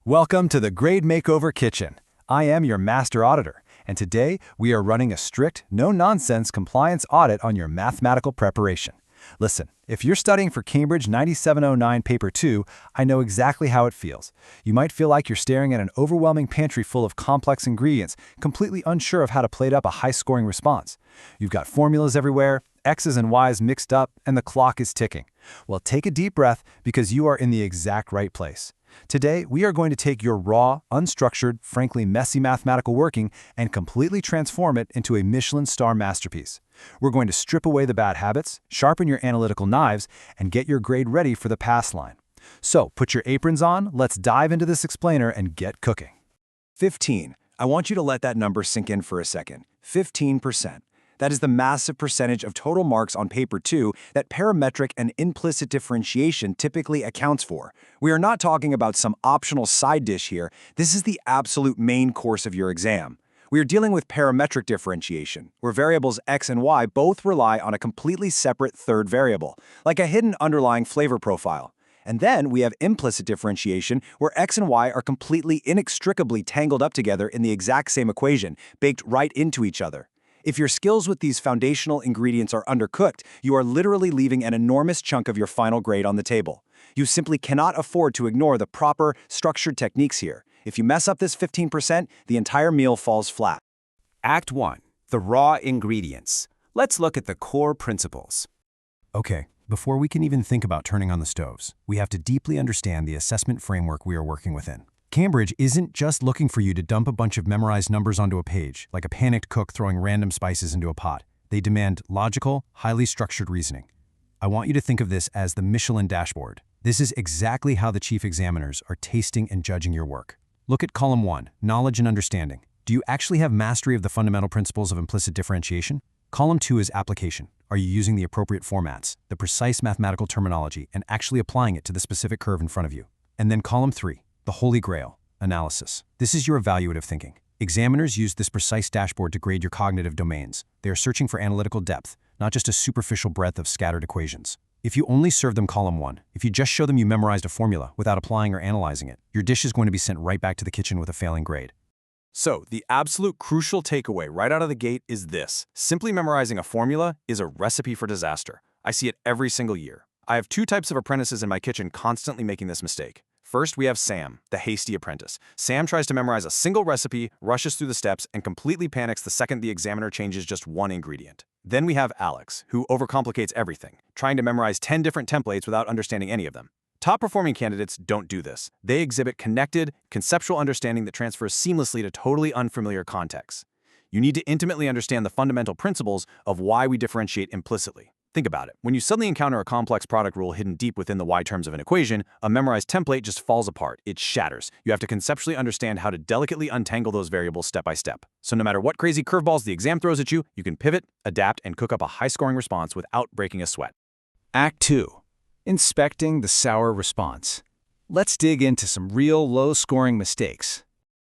Welcome to the Grade Makeover Kitchen. I am your master auditor, and today we are running a strict, no-nonsense compliance audit on your mathematical preparation. Listen, if you're studying for Cambridge 9709 Paper 2, I know exactly how it feels. You might feel like you're staring at an overwhelming pantry full of complex ingredients, completely unsure of how to plate up a high-scoring response. You've got formulas everywhere, X's and Y's mixed up, and the clock is ticking. Well, take a deep breath because you are in the exact right place. Today, we are going to take your raw, unstructured, frankly messy mathematical working and completely transform it into a Michelin star masterpiece. We're going to strip away the bad habits, sharpen your analytical knives, and get your grade ready for the pass line. So, put your aprons on, let's dive into this explainer and get cooking. 15. I want you to let that number sink in for a second. 15%. That is the massive percentage of total marks on Paper 2 that parametric and implicit differentiation typically accounts for. We are not talking about some optional side dish here. This is the absolute main course of your exam. We are dealing with parametric differentiation, where variables x and y both rely on a completely separate third variable, like a hidden underlying flavor profile. And then we have implicit differentiation, where x and y are completely inextricably tangled up together in the exact same equation, baked right into each other. If your skills with these foundational ingredients are undercooked, you are literally leaving an enormous chunk of your final grade on the table. You simply cannot afford to ignore the proper, structured techniques here. If you mess up this 15%, the entire meal falls flat. Act 1. The raw ingredients. Let's look at the core principles. Okay, before we can even think about turning on the stoves, we have to deeply understand the assessment framework we are working within. Cambridge isn't just looking for you to dump a bunch of memorized numbers onto a page, like a panicked cook throwing random spices into a pot. They demand logical, highly structured reasoning. I want you to think of this as the Michelin dashboard. This is exactly how the chief examiners are tasting and judging your work. Look at column 1, knowledge and understanding. Do you actually have mastery of the fundamental principles of implicit differentiation? Column 2 is application. Are you using the appropriate formats, the precise mathematical terminology, and actually applying it to the specific curve in front of you? And then column 3. The Holy Grail, analysis. This is your evaluative thinking. Examiners use this precise dashboard to grade your cognitive domains. They are searching for analytical depth, not just a superficial breadth of scattered equations. If you only serve them column 1, if you just show them you memorized a formula without applying or analyzing it, your dish is going to be sent right back to the kitchen with a failing grade. So, the absolute crucial takeaway right out of the gate is this. Simply memorizing a formula is a recipe for disaster. I see it every single year. I have 2 types of apprentices in my kitchen constantly making this mistake. First, we have Sam, the hasty apprentice. Sam tries to memorize a single recipe, rushes through the steps, and completely panics the second the examiner changes just one ingredient. Then we have Alex, who overcomplicates everything, trying to memorize 10 different templates without understanding any of them. Top-performing candidates don't do this. They exhibit connected, conceptual understanding that transfers seamlessly to totally unfamiliar contexts. You need to intimately understand the fundamental principles of why we differentiate implicitly. Think about it. When you suddenly encounter a complex product rule hidden deep within the y terms of an equation, a memorized template just falls apart. It shatters. You have to conceptually understand how to delicately untangle those variables step by step. So no matter what crazy curveballs the exam throws at you, you can pivot, adapt, and cook up a high-scoring response without breaking a sweat. Act 2. Inspecting the sour response. Let's dig into some real low-scoring mistakes.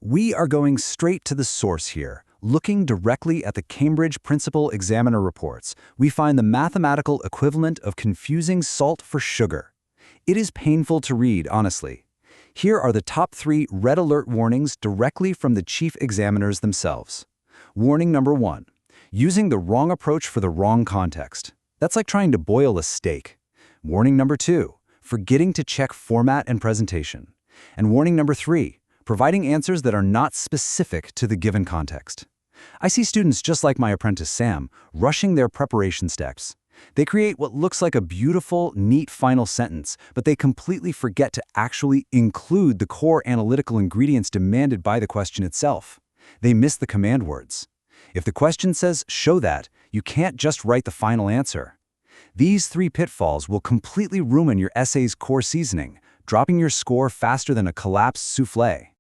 We are going straight to the source here. Looking directly at the Cambridge Principal Examiner reports, we find the mathematical equivalent of confusing salt for sugar. It is painful to read, honestly. Here are the top 3 red alert warnings directly from the chief examiners themselves. Warning number 1, using the wrong approach for the wrong context. That's like trying to boil a steak. Warning number 2, forgetting to check format and presentation. And warning number 3, providing answers that are not specific to the given context. I see students just like my apprentice Sam, rushing their preparation steps. They create what looks like a beautiful, neat final sentence, but they completely forget to actually include the core analytical ingredients demanded by the question itself. They miss the command words. If the question says, "show that," you can't just write the final answer. These 3 pitfalls will completely ruin your essay's core seasoning, dropping your score faster than a collapsed soufflé.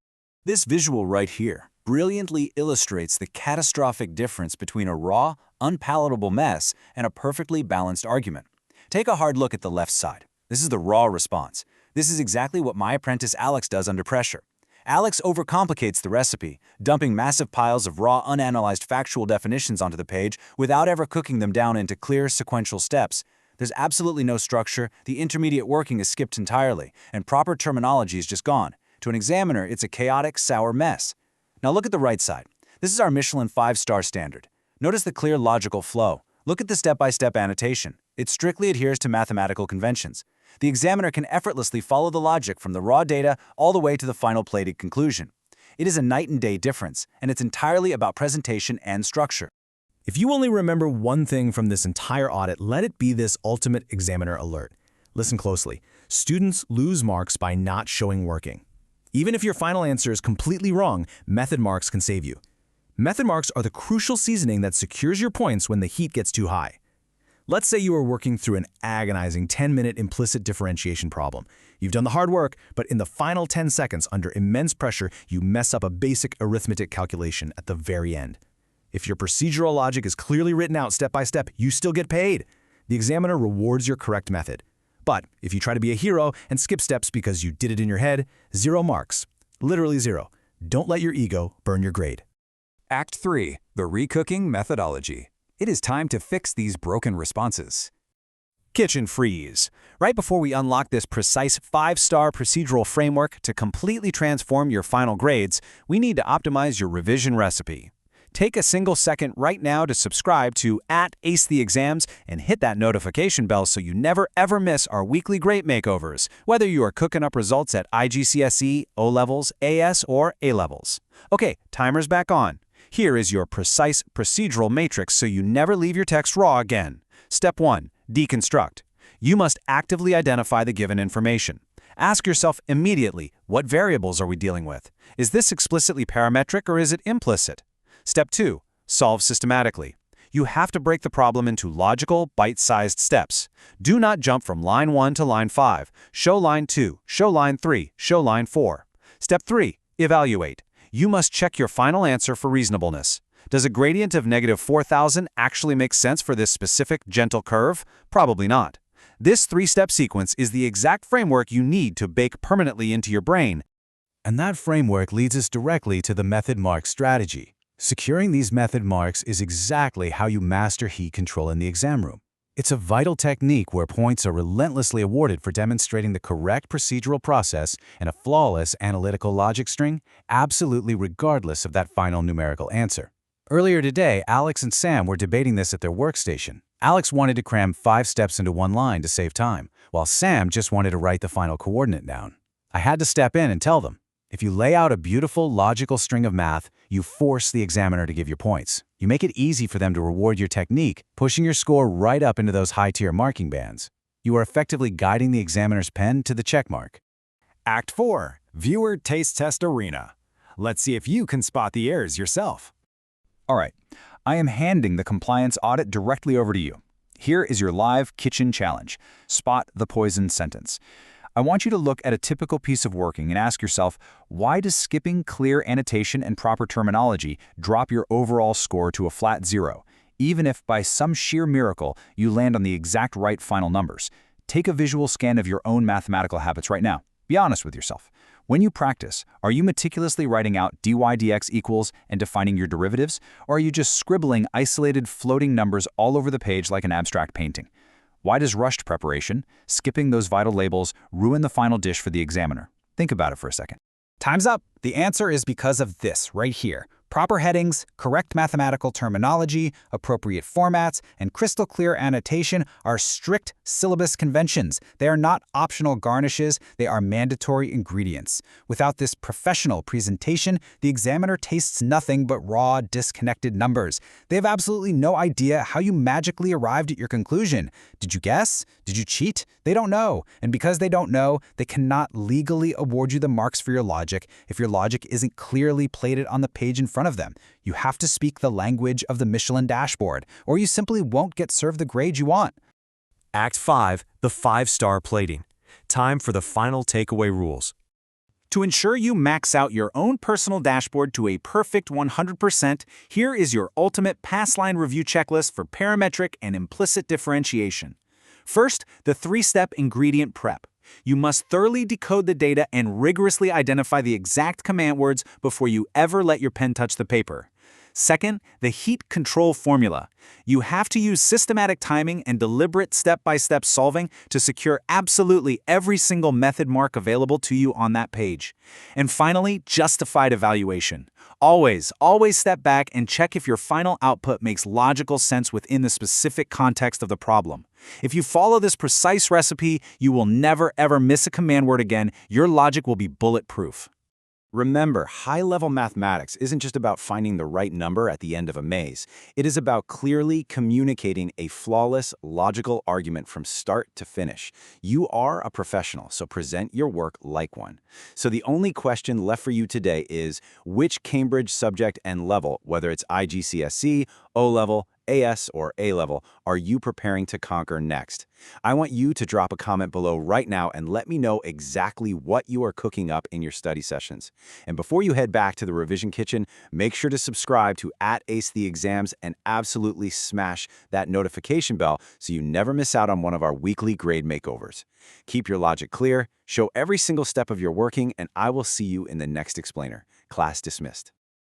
This visual right here brilliantly illustrates the catastrophic difference between a raw, unpalatable mess and a perfectly balanced argument. Take a hard look at the left side. This is the raw response. This is exactly what my apprentice Alex does under pressure. Alex overcomplicates the recipe, dumping massive piles of raw, unanalyzed factual definitions onto the page without ever cooking them down into clear, sequential steps. There's absolutely no structure, the intermediate working is skipped entirely, and proper terminology is just gone. To an examiner, it's a chaotic, sour mess. Now look at the right side. This is our Michelin 5-star standard. Notice the clear logical flow. Look at the step-by-step annotation. It strictly adheres to mathematical conventions. The examiner can effortlessly follow the logic from the raw data all the way to the final plated conclusion. It is a night and day difference, and it's entirely about presentation and structure. If you only remember one thing from this entire audit, let it be this ultimate examiner alert. Listen closely. Students lose marks by not showing working. Even if your final answer is completely wrong, method marks can save you. Method marks are the crucial seasoning that secures your points when the heat gets too high. Let's say you are working through an agonizing 10-minute implicit differentiation problem. You've done the hard work, but in the final 10 seconds, under immense pressure, you mess up a basic arithmetic calculation at the very end. If your procedural logic is clearly written out step by step, you still get paid. The examiner rewards your correct method. But if you try to be a hero and skip steps because you did it in your head, 0 marks. Literally 0. Don't let your ego burn your grade. Act 3. The Recooking Methodology. It is time to fix these broken responses. Kitchen freeze. Right before we unlock this precise 5-star procedural framework to completely transform your final grades, we need to optimize your revision recipe. Take a single second right now to subscribe to @AceTheExams and hit that notification bell so you never ever miss our weekly grade makeovers, whether you are cooking up results at IGCSE, O-Levels, AS, or A-Levels. Okay, timer's back on. Here is your precise procedural matrix so you never leave your text raw again. Step 1. Deconstruct. You must actively identify the given information. Ask yourself immediately, what variables are we dealing with? Is this explicitly parametric or is it implicit? Step 2. Solve systematically. You have to break the problem into logical, bite-sized steps. Do not jump from line 1 to line 5. Show line 2, show line 3, show line 4. Step 3. Evaluate. You must check your final answer for reasonableness. Does a gradient of -4,000 actually make sense for this specific gentle curve? Probably not. This 3-step sequence is the exact framework you need to bake permanently into your brain. And that framework leads us directly to the method mark strategy. Securing these method marks is exactly how you master heat control in the exam room. It's a vital technique where points are relentlessly awarded for demonstrating the correct procedural process and a flawless analytical logic string, absolutely regardless of that final numerical answer. Earlier today, Alex and Sam were debating this at their workstation. Alex wanted to cram 5 steps into one line to save time, while Sam just wanted to write the final coordinate down. I had to step in and tell them, if you lay out a beautiful, logical string of math, you force the examiner to give you points. You make it easy for them to reward your technique, pushing your score right up into those high-tier marking bands. You are effectively guiding the examiner's pen to the check mark. Act 4. Viewer Taste Test Arena. Let's see if you can spot the errors yourself. All right, I am handing the compliance audit directly over to you. Here is your live kitchen challenge. Spot the poison sentence. I want you to look at a typical piece of working and ask yourself, why does skipping clear annotation and proper terminology drop your overall score to a flat 0, even if by some sheer miracle you land on the exact right final numbers? Take a visual scan of your own mathematical habits right now. Be honest with yourself. When you practice, are you meticulously writing out dy dx equals and defining your derivatives, or are you just scribbling isolated floating numbers all over the page like an abstract painting? Why does rushed preparation, skipping those vital labels, ruin the final dish for the examiner? Think about it for a second. Time's up. The answer is because of this right here. Proper headings, correct mathematical terminology, appropriate formats, and crystal clear annotation are strict syllabus conventions. They are not optional garnishes, they are mandatory ingredients. Without this professional presentation, the examiner tastes nothing but raw, disconnected numbers. They have absolutely no idea how you magically arrived at your conclusion. Did you guess? Did you cheat? They don't know. And because they don't know, they cannot legally award you the marks for your logic if your logic isn't clearly plated on the page in front of them. You have to speak the language of the Michelin dashboard, or you simply won't get served the grade you want. Act 5. The 5-star plating. Time for the final takeaway rules. To ensure you max out your own personal dashboard to a perfect 100%, here is your ultimate pass-line review checklist for parametric and implicit differentiation. First, the 3-step ingredient prep. You must thoroughly decode the data and rigorously identify the exact command words before you ever let your pen touch the paper. Second, the heat control formula. You have to use systematic timing and deliberate step-by-step solving to secure absolutely every single method mark available to you on that page. And finally, justified evaluation. Always step back and check if your final output makes logical sense within the specific context of the problem. If you follow this precise recipe, you will never ever miss a command word again. Your logic will be bulletproof. Remember, high-level mathematics isn't just about finding the right number at the end of a maze. It is about clearly communicating a flawless, logical argument from start to finish. You are a professional, so present your work like one. So the only question left for you today is, which Cambridge subject and level, whether it's IGCSE, O-level, AS, or A-level, are you preparing to conquer next? I want you to drop a comment below right now and let me know exactly what you are cooking up in your study sessions. And before you head back to the revision kitchen, make sure to subscribe to @AceTheExams and absolutely smash that notification bell so you never miss out on one of our weekly grade makeovers. Keep your logic clear, show every single step of your working, and I will see you in the next explainer. Class dismissed.